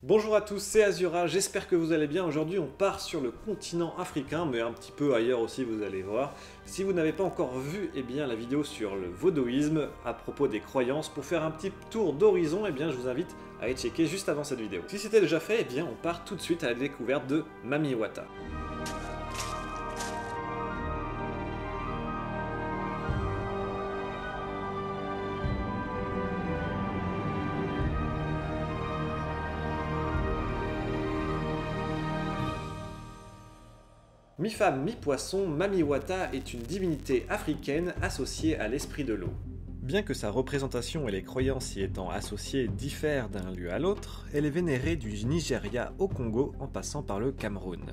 Bonjour à tous, c'est Azura, j'espère que vous allez bien. Aujourd'hui on part sur le continent africain, mais un petit peu ailleurs aussi, vous allez voir. Si vous n'avez pas encore vu la vidéo sur le vaudouisme à propos des croyances, pour faire un petit tour d'horizon, je vous invite à y checker juste avant cette vidéo. Si c'était déjà fait, on part tout de suite à la découverte de Mami Wata. Mi-femme, mi-poisson, Mami Wata est une divinité africaine associée à l'esprit de l'eau. Bien que sa représentation et les croyances y étant associées diffèrent d'un lieu à l'autre, elle est vénérée du Nigeria au Congo en passant par le Cameroun.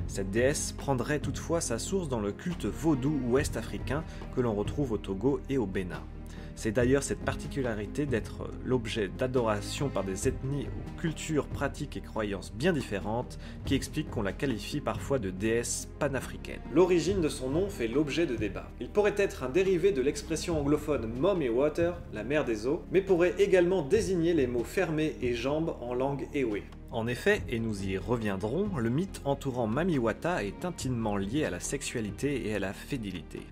Cette déesse prendrait toutefois sa source dans le culte vaudou ouest-africain que l'on retrouve au Togo et au Bénin. C'est d'ailleurs cette particularité d'être l'objet d'adoration par des ethnies aux cultures, pratiques et croyances bien différentes qui explique qu'on la qualifie parfois de déesse panafricaine. L'origine de son nom fait l'objet de débats. Il pourrait être un dérivé de l'expression anglophone Mommy Water, la mer des eaux, mais pourrait également désigner les mots fermés et jambes en langue ewe. En effet, et nous y reviendrons, le mythe entourant Mami Wata est intimement lié à la sexualité et à la fidélité.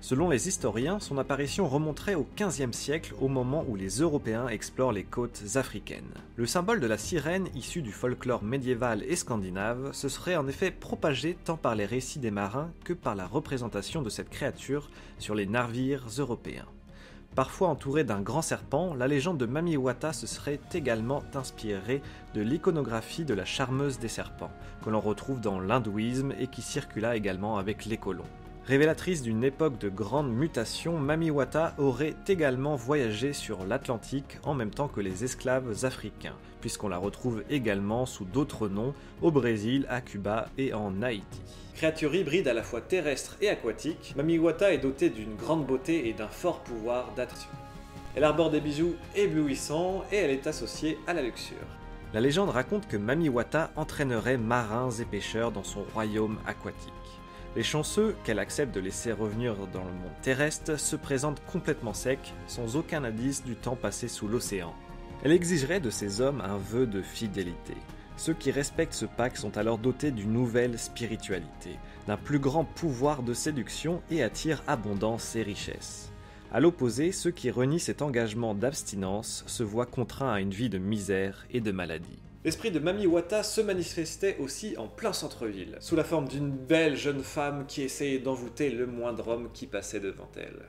Selon les historiens, son apparition remonterait au XVe siècle, au moment où les Européens explorent les côtes africaines. Le symbole de la sirène, issu du folklore médiéval et scandinave, se serait en effet propagé tant par les récits des marins que par la représentation de cette créature sur les navires européens. Parfois entourée d'un grand serpent, la légende de Mami Wata se serait également inspirée de l'iconographie de la charmeuse des serpents, que l'on retrouve dans l'hindouisme et qui circula également avec les colons. Révélatrice d'une époque de grande mutation, Mami Wata aurait également voyagé sur l'Atlantique en même temps que les esclaves africains, puisqu'on la retrouve également sous d'autres noms au Brésil, à Cuba et en Haïti. Créature hybride à la fois terrestre et aquatique, Mami Wata est dotée d'une grande beauté et d'un fort pouvoir d'attraction. Elle arbore des bijoux éblouissants et elle est associée à la luxure. La légende raconte que Mami Wata entraînerait marins et pêcheurs dans son royaume aquatique. Les chanceux, qu'elle accepte de laisser revenir dans le monde terrestre, se présentent complètement secs, sans aucun indice du temps passé sous l'océan. Elle exigerait de ces hommes un vœu de fidélité. Ceux qui respectent ce pacte sont alors dotés d'une nouvelle spiritualité, d'un plus grand pouvoir de séduction et attirent abondance et richesse. À l'opposé, ceux qui renient cet engagement d'abstinence se voient contraints à une vie de misère et de maladie. L'esprit de Mami Wata se manifestait aussi en plein centre-ville, sous la forme d'une belle jeune femme qui essayait d'envoûter le moindre homme qui passait devant elle.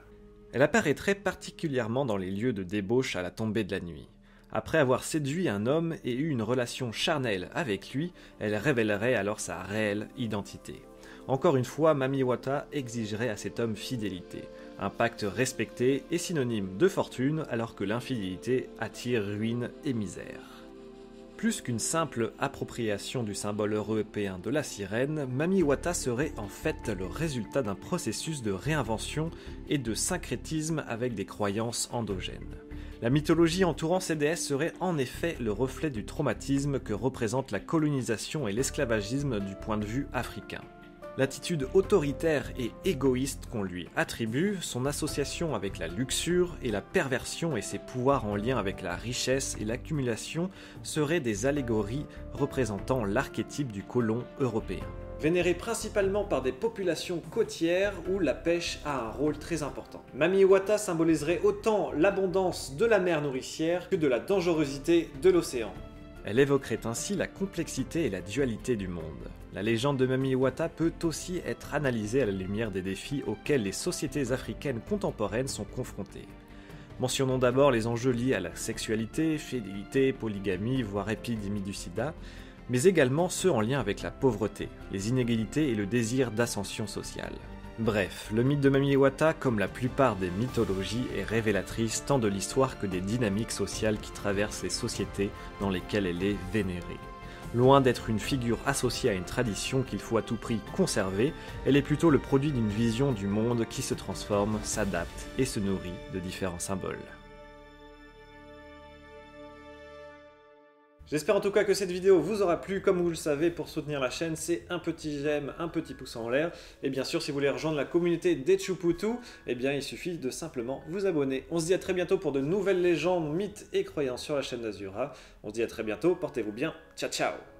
Elle apparaîtrait particulièrement dans les lieux de débauche à la tombée de la nuit. Après avoir séduit un homme et eu une relation charnelle avec lui, elle révélerait alors sa réelle identité. Encore une fois, Mami Wata exigerait à cet homme fidélité. Un pacte respecté est synonyme de fortune alors que l'infidélité attire ruine et misère. Plus qu'une simple appropriation du symbole européen de la sirène, Mami Wata serait en fait le résultat d'un processus de réinvention et de syncrétisme avec des croyances endogènes. La mythologie entourant ces déesses serait en effet le reflet du traumatisme que représente la colonisation et l'esclavagisme du point de vue africain. L'attitude autoritaire et égoïste qu'on lui attribue, son association avec la luxure et la perversion et ses pouvoirs en lien avec la richesse et l'accumulation seraient des allégories représentant l'archétype du colon européen. Vénérée principalement par des populations côtières où la pêche a un rôle très important. Mami Wata symboliserait autant l'abondance de la mer nourricière que de la dangerosité de l'océan. Elle évoquerait ainsi la complexité et la dualité du monde. La légende de Mami Wata peut aussi être analysée à la lumière des défis auxquels les sociétés africaines contemporaines sont confrontées. Mentionnons d'abord les enjeux liés à la sexualité, fidélité, polygamie, voire épidémie du sida, mais également ceux en lien avec la pauvreté, les inégalités et le désir d'ascension sociale. Bref, le mythe de Mami Wata, comme la plupart des mythologies, est révélatrice tant de l'histoire que des dynamiques sociales qui traversent les sociétés dans lesquelles elle est vénérée. Loin d'être une figure associée à une tradition qu'il faut à tout prix conserver, elle est plutôt le produit d'une vision du monde qui se transforme, s'adapte et se nourrit de différents symboles. J'espère en tout cas que cette vidéo vous aura plu. Comme vous le savez, pour soutenir la chaîne, c'est un petit j'aime, un petit pouce en l'air. Et bien sûr, si vous voulez rejoindre la communauté des Chuputu, eh bien il suffit de simplement vous abonner. On se dit à très bientôt pour de nouvelles légendes, mythes et croyances sur la chaîne d'Azura. On se dit à très bientôt, portez-vous bien, ciao ciao.